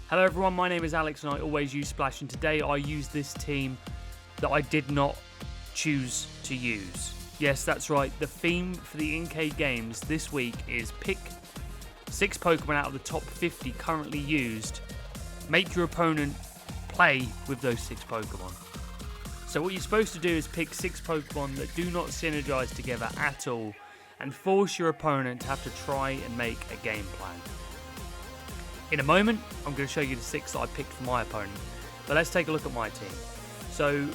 Hello everyone, my name is Alex and I always use Splash, and today I use this team that I did not choose to use. Yes, that's right, the theme for the Inkay games this week is pick 6 Pokemon out of the top 50 currently used, make your opponent play with those 6 Pokemon. So what you're supposed to do is pick 6 Pokemon that do not synergize together at all and force your opponent to have to try and make a game plan. In a moment, I'm going to show you the 6 that I picked for my opponent, but let's take a look at my team. So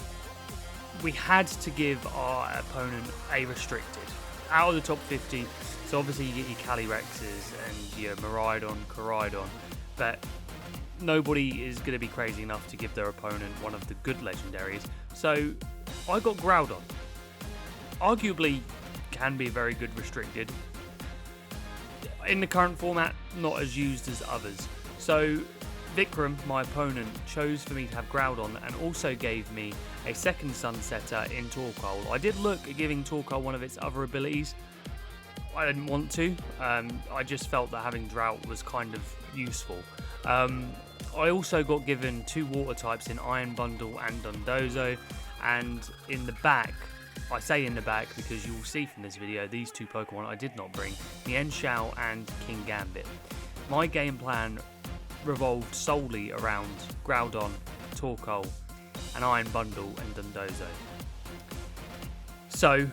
we had to give our opponent a restricted out of the top 50. So obviously you get your Calyrexes and your Miraidon, Koraidon, but nobody is going to be crazy enough to give their opponent one of the good legendaries. So I got Groudon. Arguably can be very good restricted. In the current format, not as used as others. So Vikram, my opponent, chose for me to have Groudon and also gave me a second Sunsetter in Torkoal. I did look at giving Torkoal one of its other abilities. I didn't want to. I just felt that having Drought was kind of useful. I also got given 2 water types in Iron Bundle and Dondozo, and in the back, I say in the back because you will see from this video these 2 Pokemon I did not bring, Mienshao and King Gambit. My game plan revolved solely around Groudon, Torkoal, and Iron Bundle and Dondozo. So,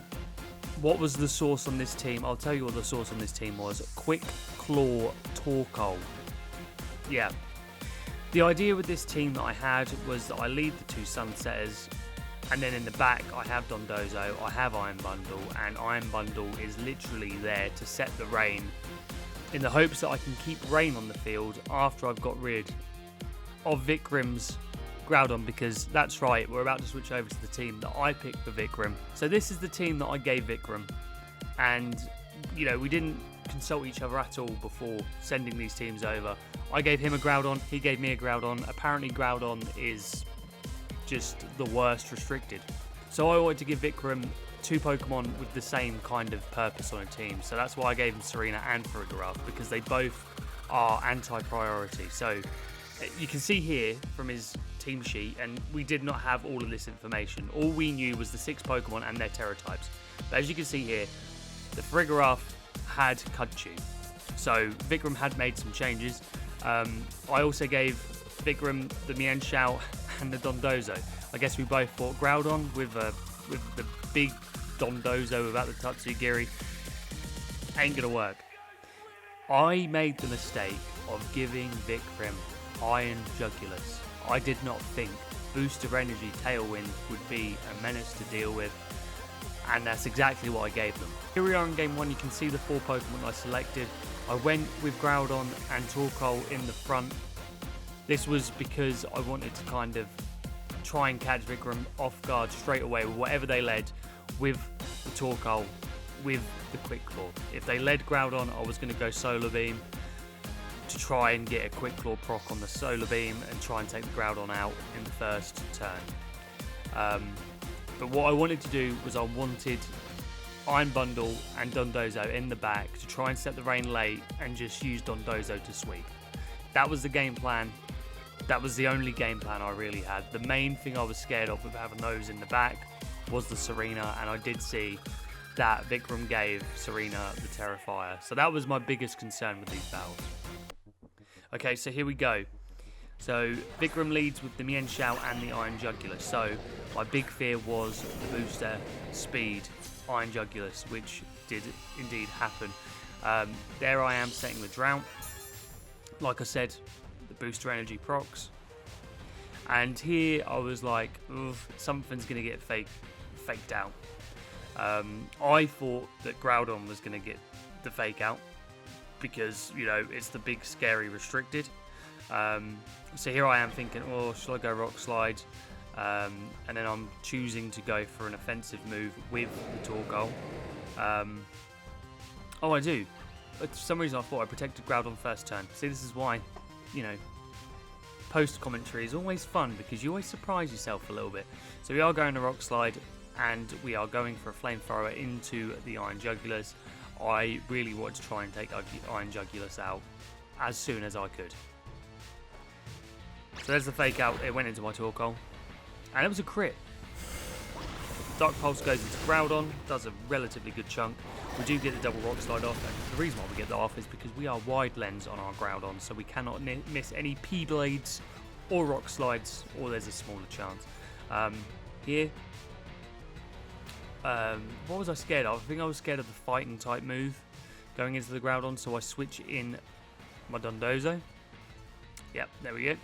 what was the source on this team? I'll tell you what the source on this team was. Quick Claw Torkoal. Yeah. The idea with this team that I had was that I lead the 2 Sunsetters, and then in the back I have Dondozo, I have Iron Bundle, and Iron Bundle is literally there to set the rain in the hopes that I can keep rain on the field after I've got rid of Vikram's Groudon, because that's right, we're about to switch over to the team that I picked for Vikram. So this is the team that I gave Vikram, and you know, we didn't consult each other at all before sending these teams over. I gave him a Groudon, he gave me a Groudon. Apparently Groudon is just the worst restricted. So I wanted to give Vikram 2 Pokemon with the same kind of purpose on a team. So that's why I gave him Serena and Farigiraf, because they both are anti-priority. So you can see here from his team sheet, and we did not have all of this information. All we knew was the 6 Pokemon and their Terra types. But as you can see here, the Farigiraf had Kudchu. So Vikram had made some changes. I also gave Vikram the Mienshao and the Dondozo. I guess we both fought Groudon with the big Dondozo without the Tatsugiri. Ain't gonna work. I made the mistake of giving Vikram Iron Jugulus. I did not think Booster Energy Tailwind would be a menace to deal with, and that's exactly what I gave them. Here we are in game 1, you can see the 4 Pokemon I selected. I went with Groudon and Torkoal in the front. This was because I wanted to kind of try and catch Vikram off guard straight away with whatever they led with the Torkoal, with the Quick Claw. If they led Groudon, I was going to go Solar Beam to try and get a Quick Claw proc on the Solar Beam and try and take the Groudon out in the first turn. But what I wanted to do was I wanted Iron Bundle and Dondozo in the back to try and set the rain late and just use Dondozo to sweep. That was the game plan. That was the only game plan I really had. The main thing I was scared of with having those in the back was the Serena, and I did see that Vikram gave Serena the Terrifier. So that was my biggest concern with these battles. Okay, so here we go. So Vikram leads with the Mienshao and the Iron Jugulus. So my big fear was the booster speed Iron Jugulus, which did indeed happen. There I am setting the Drought. Like I said, the booster energy procs. And here I was like, something's going to get faked out. I thought that Groudon was going to get the fake out because, you know, it's the big scary restricted. So here I am thinking, oh, should I go Rock Slide? And then I'm choosing to go for an offensive move with the Torkoal. Oh, I do. But for some reason I thought I protected Groudon first turn. See, this is why, you know, post-commentary is always fun because you always surprise yourself a little bit. So we are going to Rock Slide and we are going for a Flamethrower into the Iron Jugulus. I really wanted to try and take Iron Jugulus out as soon as I could. So there's the fake out. It went into my Torkoal. And it was a crit. Dark Pulse goes into Groudon, does a relatively good chunk. We do get the double Rock Slide off, and the reason why we get that off is because we are wide lens on our Groudon, so we cannot miss any P-Blades or Rock Slides, or there's a smaller chance. Here, what was I scared of? I think I was scared of the fighting type move going into the Groudon, so I switch in my Dondozo. Yep, there we go.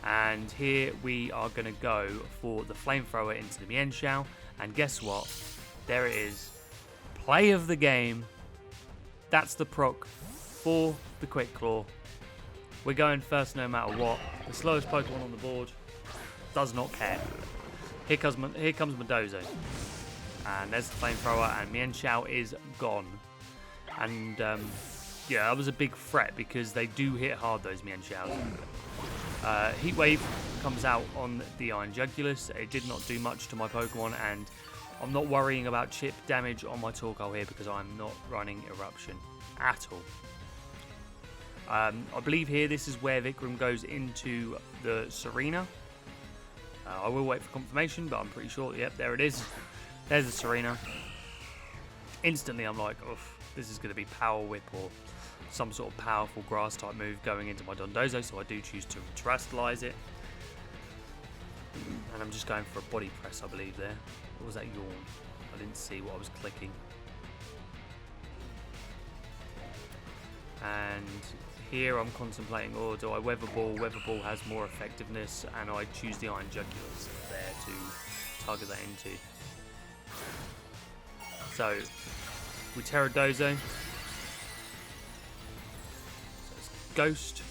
And here we are going to go for the Flamethrower into the Mienshao. And guess what? There it is. Play of the game. That's the proc for the Quick Claw. We're going first no matter what. The slowest Pokemon on the board does not care. Here comes Dondozo. And there's the Flamethrower, and Mienshao is gone. And yeah, that was a big threat because they do hit hard, those Mienshaos. Heat Wave comes out on the Iron Jugulus. It did not do much to my Pokemon, and I'm not worrying about chip damage on my Torkoal here because I'm not running Eruption at all. I believe here this is where Vikram goes into the Serena. I will wait for confirmation, but I'm pretty sure, yep, there it is. There's the Serena. Instantly I'm like, oof, this is going to be Power Whip or some sort of powerful grass type move going into my Dondozo, so I do choose to Terastallize it. And I'm just going for a body press, I believe, there. What was that yawn? I didn't see what I was clicking. And here I'm contemplating, oh, do I Weather Ball? Weather Ball has more effectiveness, and I choose the Iron Jugulus there to target that into. So, we Terradozo. Ghost.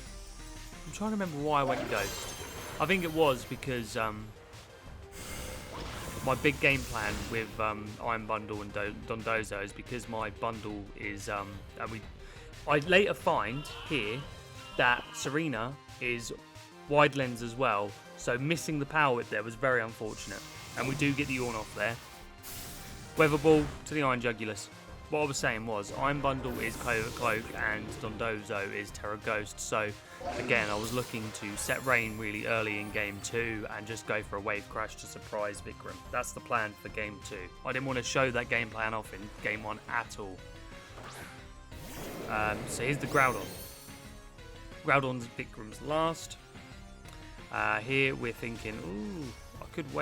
I'm trying to remember why I went Ghost. I think it was because my big game plan with Iron Bundle and Dondozo is because my bundle is I later find here that Serena is wide lens as well, so missing the Power Whip there was very unfortunate, and we do get the Yawn off there. Weather Ball to the Iron Jugulus. What I was saying was, Iron Bundle is Cloak and Dondozo is Terra Ghost, so again I was looking to set Rain really early in Game 2 and just go for a Wave Crash to surprise Vikram. That's the plan for Game 2. I didn't want to show that game plan off in Game 1 at all. So here's the Groudon. Groudon's Vikram's last. Here we're thinking, ooh, I could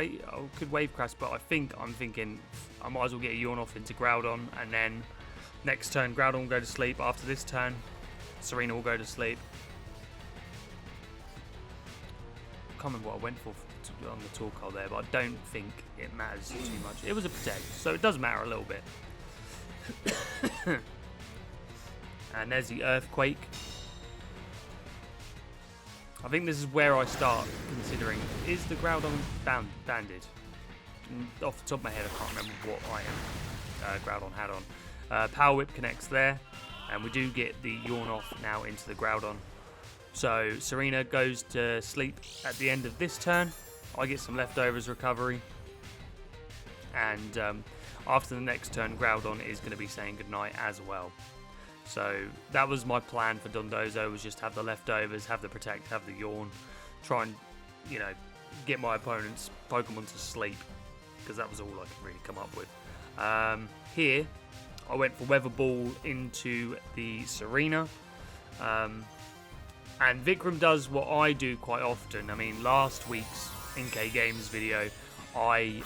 Wave Crash, but I'm thinking I might as well get a Yawn off into Groudon, and then next turn Groudon will go to sleep. After this turn, Serena will go to sleep. I can't remember what I went for on the Torkoal there, but I don't think it matters too much. It was a Protect, so it does matter a little bit. And there's the Earthquake. I think this is where I start considering, is the Groudon banded? Off the top of my head, I can't remember what item Groudon had on. Power Whip connects there, and we do get the Yawn off now into the Groudon. So Serena goes to sleep at the end of this turn. I get some leftovers recovery, and after the next turn, Groudon is going to be saying goodnight as well. So that was my plan for Dondozo, was just have the leftovers, have the Protect, have the Yawn, try and, you know, get my opponent's Pokemon to sleep, because that was all I could really come up with. Here, I went for Weather Ball into the Serena, and Vikram does what I do quite often. I mean, last week's Inkay Games video, I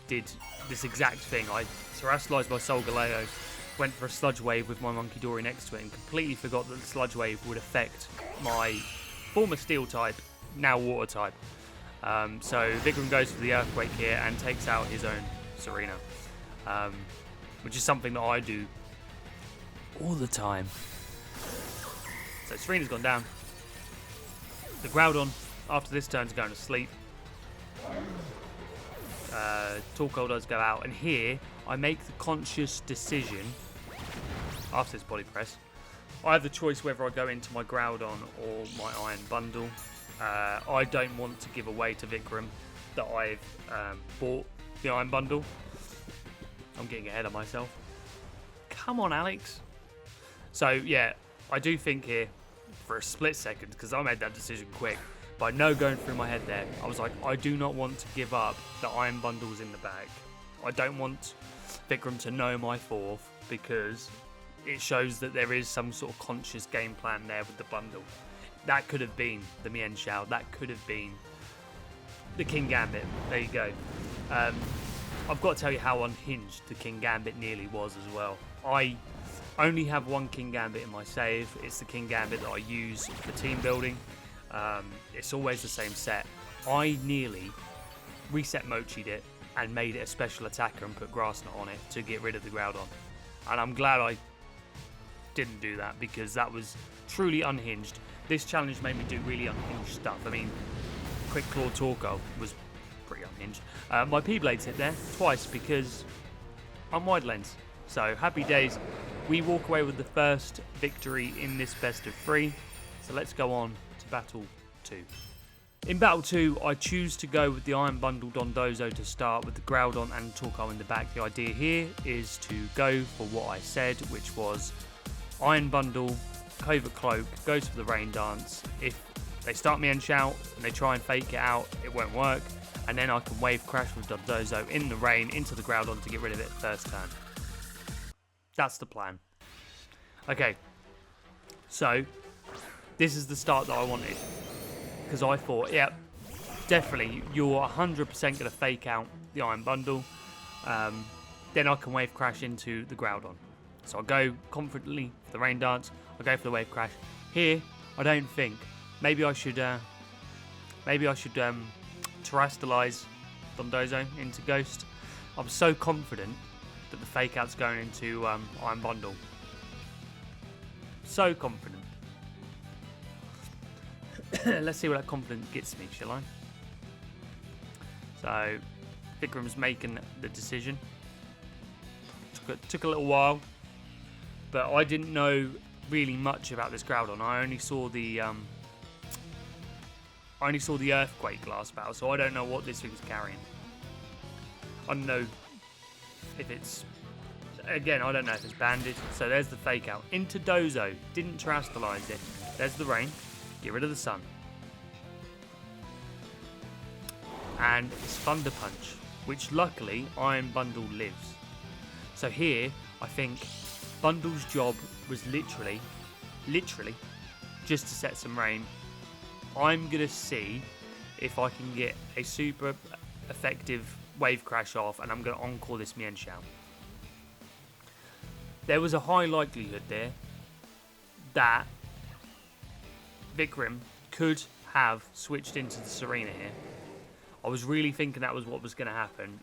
did this exact thing. I Terastallized my Solgaleo, went for a Sludge Wave with my Monkey Dory next to it, and completely forgot that the Sludge Wave would affect my former Steel type, now Water type. So Vikram goes for the Earthquake here and takes out his own Serena, which is something that I do all the time. So Serena's gone down. The Groudon, after this turn, is going to sleep. Torkoal does go out, and here I make the conscious decision, after this body press, I have the choice whether I go into my Groudon or my Iron Bundle. I don't want to give away to Vikram that I've bought the Iron Bundle. I'm getting ahead of myself. Come on, Alex. So, yeah, I do think here, for a split second, because I made that decision quick, But I know going through my head there, I was like, I do not want to give up the iron bundles in the bag. I don't want Vikram to know my 4th, because it shows that there is some sort of conscious game plan there with the bundle. That could have been the Mian Xiao. That could have been the King Gambit. There you go. I've got to tell you how unhinged the King Gambit nearly was as well. I only have one King Gambit in my save. It's the King Gambit that I use for team building. It's always the same set. I nearly reset Mochi'd it and made it a special attacker and put Grass Knot on it to get rid of the Groudon. And I'm glad I didn't do that, because that was truly unhinged. This challenge made me do really unhinged stuff. I mean, Quick Claw Torkoal was pretty unhinged. My P-Blades hit there twice because I'm wide lens. So happy days. We walk away with the first victory in this best of 3. So let's go on to Battle 2. In Battle 2, I choose to go with the Iron Bundle Dondozo to start, with the Groudon and Torkoal in the back. The idea here is to go for what I said, which was Iron Bundle, Covert Cloak, goes for the Rain Dance. If they start Mian Xiao and they try and fake it out, it won't work. And then I can Wave Crash with Dondozo in the rain into the Groudon to get rid of it first turn. That's the plan. Okay, so this is the start that I wanted. Because I thought, yeah, definitely, you're 100% going to fake out the Iron Bundle. Then I can Wave Crash into the Groudon. So I'll go confidently for the Rain Dance. I'll go for the Wave Crash. Here, I don't think. Maybe I should Terrestrialize Dondozo into Ghost. I'm so confident that the fake out's going into Iron Bundle. So confident. Let's see what that confidence gets me, shall I? So, Vikram's making the decision. Took a little while, but I didn't know really much about this Groudon. I only saw the Earthquake last battle, so I don't know what this thing's carrying. I don't know if it's... Again, I don't know if it's banded. So there's the fake out. Into Dozo. Didn't Terrestrialize it. There's the rain. Get rid of the sun. And it's Thunder Punch, which luckily Iron Bundle lives. So here, I think Bundle's job was literally, just to set some rain. I'm going to see if I can get a super effective Wave Crash off, and I'm going to encore this Mian Xiao. There was a high likelihood there that Vikram could have switched into the Serena here. I was really thinking that was what was going to happen,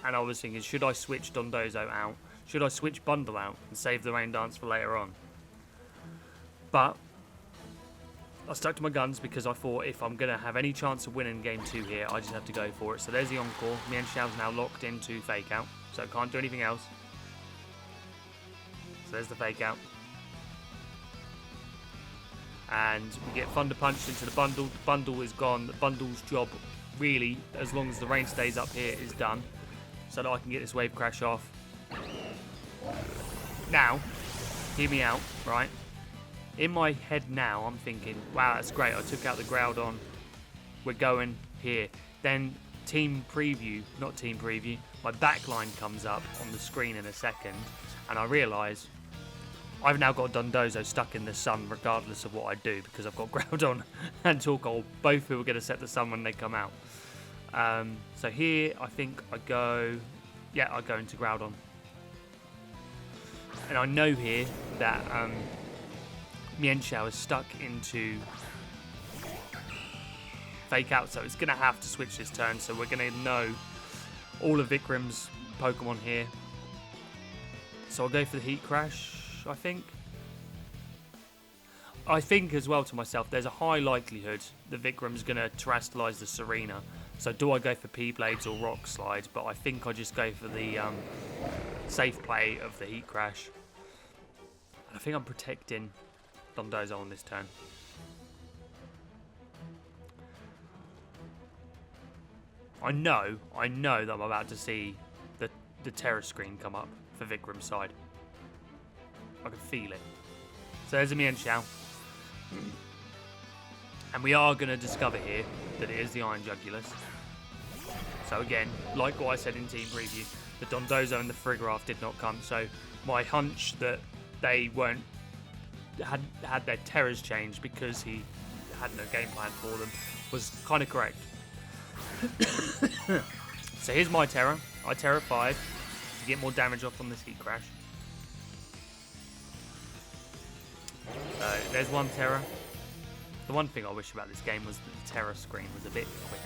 and I was thinking, should I switch Dondozo out? Should I switch Bundle out and save the Rain Dance for later on? But I stuck to my guns, because I thought if I'm going to have any chance of winning game 2 here, I just have to go for it. So there's the encore. Mian Xiao's now locked into fake out, so it can't do anything else. So there's the fake out. And we get Thunder Punched into the Bundle. The Bundle is gone. The Bundle's job, really, as long as the rain stays up here, is done. So that I can get this Wave Crash off. Now, hear me out, right? In my head now, I'm thinking, wow, that's great. I took out the Groudon. We're going here. Then team preview, not team preview, my backline comes up on the screen in a second. And I realise I've now got Dondozo stuck in the sun regardless of what I do, because I've got Groudon and Torkoal, both who are going to set the sun when they come out. So here, I think I go into Groudon. And I know here that Mian Xiao is stuck into fake out, so it's going to have to switch this turn. So we're going to know all of Vikram's Pokemon here. So I'll go for the Heat Crash, I think. I think as well to myself, there's a high likelihood that Vikram's going to Terrestrialize the Serena. So do I go for P-Blades or Rock Slide? But I think I just go for the safe play of the Heat Crash. And I think I'm protecting Dondozo on this turn. I know that I'm about to see the terror screen come up for Vikram's side. I can feel it. So there's a Mian Xiao. And we are going to discover here that it is the Iron Jugulus. So again, like what I said in team preview, the Dondozo and the Frigoraph did not come. So my hunch that they had their terrors changed because he had no game plan for them was kind of correct. So here's my Terror. I Terror 5 to get more damage off on this Heat Crash. So there's one Terror. The one thing I wish about this game was that the Terror screen was a bit quicker.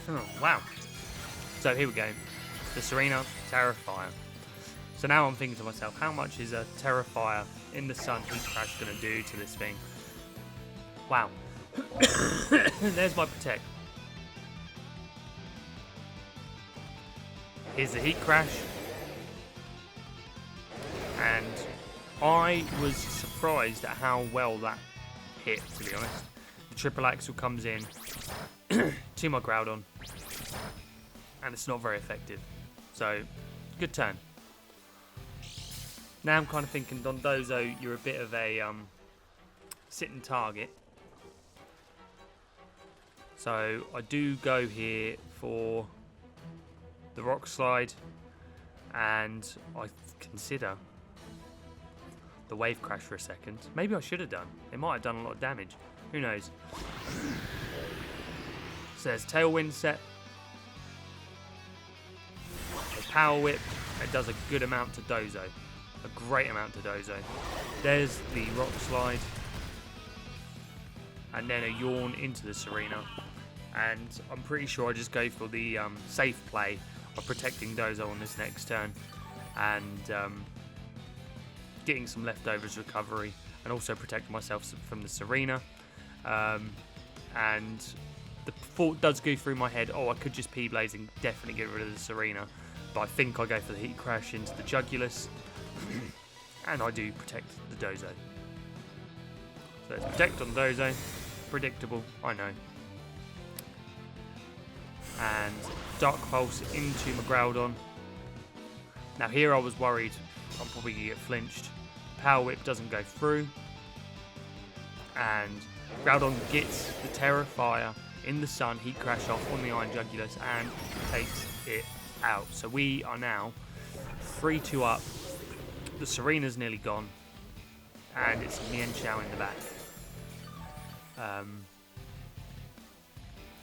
Oh, wow. So here we go. The Serena, Terror Fire. So now I'm thinking to myself, how much is a Terror Fire in the Sun Heat Crash going to do to this thing? Wow. There's my Protect. Here's the Heat Crash. And I was surprised at how well that hit, to be honest. The Triple Axle comes in to my Groudon, and it's not very effective. So, good turn. Now I'm kind of thinking, Dondozo, you're a bit of a sitting target. So I do go here for the Rock Slide, and I consider the Wave Crash for a second. Maybe I should have done. It might have done a lot of damage. Who knows? So there's Tailwind set. There's Power Whip. It does a good amount to Dozo. A great amount to Dozo. There's the Rock Slide. And then a Yawn into the Serena. And I'm pretty sure I just go for the safe play of protecting Dozo on this next turn. And getting some leftovers recovery. And also protect myself from the Serena. And the thought does go through my head, oh, I could just P-Blaze and definitely get rid of the Serena. But I think I go for the Heat Crash into the Jugulus. And I do protect the Dozo. So it's protect on Dozo. Predictable, I know. And Dark Pulse into my Groudon. Now here I was worried I'm probably going to get flinched. Power Whip doesn't go through. And Groudon gets the Terra Fire in the Sun, Heat Crash off on the Iron Jugulus and takes it out. So we are now 3-2 up. The Serena's nearly gone. And it's Mienshao in the back.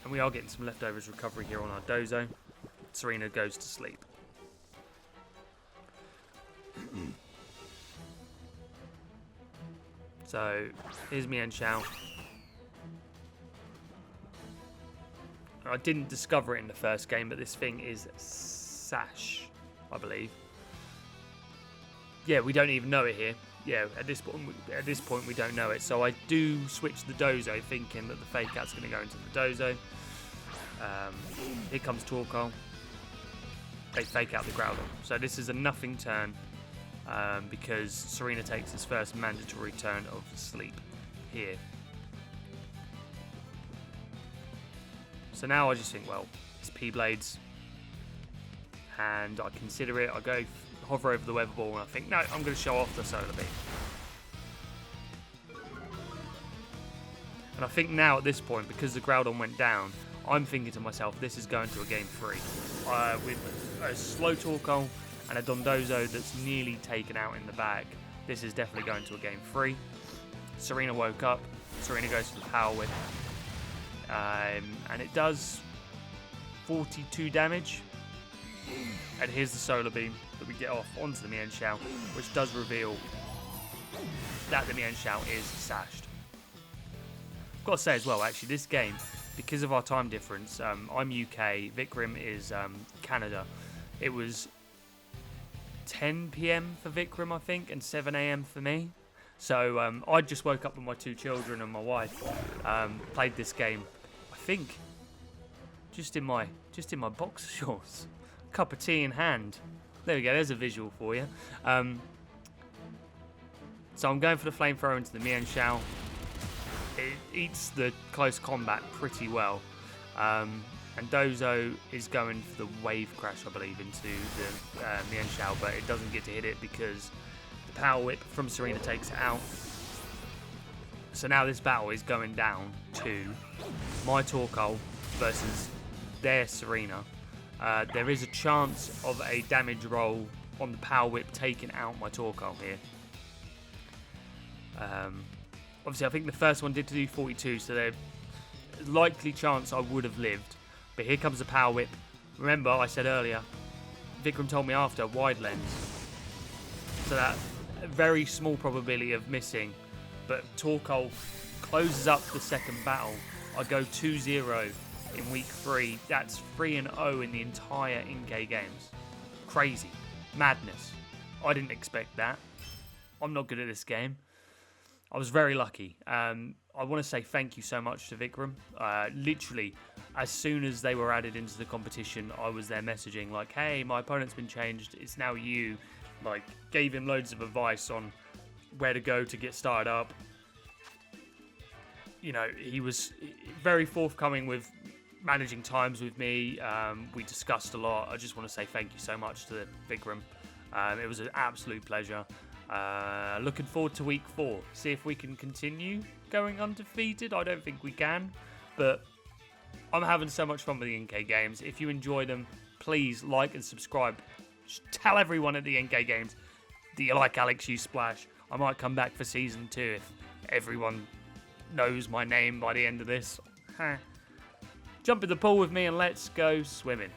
And we are getting some leftovers recovery here on our Dozo. Serena goes to sleep. So here's Mienshao. I didn't discover it in the first game, but this thing is Sash, I believe. Yeah, we don't even know it here. Yeah, at this point we don't know it. So I do switch the Dozo, thinking that the Fake Out's going to go into the Dozo. Here comes Torkoal. They Fake Out the Groudon. So this is a nothing turn because Serena takes his first mandatory turn of sleep here. So now I just think, well, it's P-Blades. And I consider it. I go hover over the Weather Ball and I think, no, I'm going to show off the Solar Beam. And I think now at this point, because the Groudon went down, I'm thinking to myself, this is going to a game 3. With a slow Torkoal and a Dondozo that's nearly taken out in the bag, this is definitely going to a game 3. Serena woke up. Serena goes for the Power Whip. And it does 42 damage. And here's the Solar Beam that we get off onto the Mienshao, which does reveal that the Mienshao is sashed. I've got to say as well, actually, this game, because of our time difference, I'm UK, Vikram is Canada. It was 10 PM for Vikram, I think, and 7 AM for me. So I just woke up with my 2 children and my wife, played this game, I think, just in my boxer shorts. Cup of tea in hand. There we go, there's a visual for you. So I'm going for the Flamethrower into the Mienshao. It eats the close combat pretty well. And Dozo is going for the Wave Crash, I believe, into the Mienshao, but it doesn't get to hit it because the Power Whip from Serena takes it out. So now this battle is going down to my Torkoal versus their Serena. There is a chance of a damage roll on the Power Whip taking out my Torkoal here. Obviously, I think the first one did do 42, so there's a likely chance I would have lived. But here comes the Power Whip. Remember, I said earlier, Vikram told me after, wide lens. So that very small probability of missing. But Torkoal closes up the second battle. I go 2-0 in week 3. That's 3-0 in the entire Inkay games. Crazy. Madness. I didn't expect that. I'm not good at this game. I was very lucky. I want to say thank you so much to Vikram. Literally, as soon as they were added into the competition, I was there messaging like, hey, my opponent's been changed. It's now you. Like, gave him loads of advice on where to go to get started up. You know, he was very forthcoming with managing times with me. We discussed a lot. I just want to say thank you so much to Vikram. It was an absolute pleasure. Looking forward to week 4. See if we can continue going undefeated. I don't think we can, but I'm having so much fun with the Inkay games. If you enjoy them, please like and subscribe. Just tell everyone at the Inkay games that you like Alex U Splash. I might come back for season 2 if everyone knows my name by the end of this. Jump in the pool with me and let's go swimming.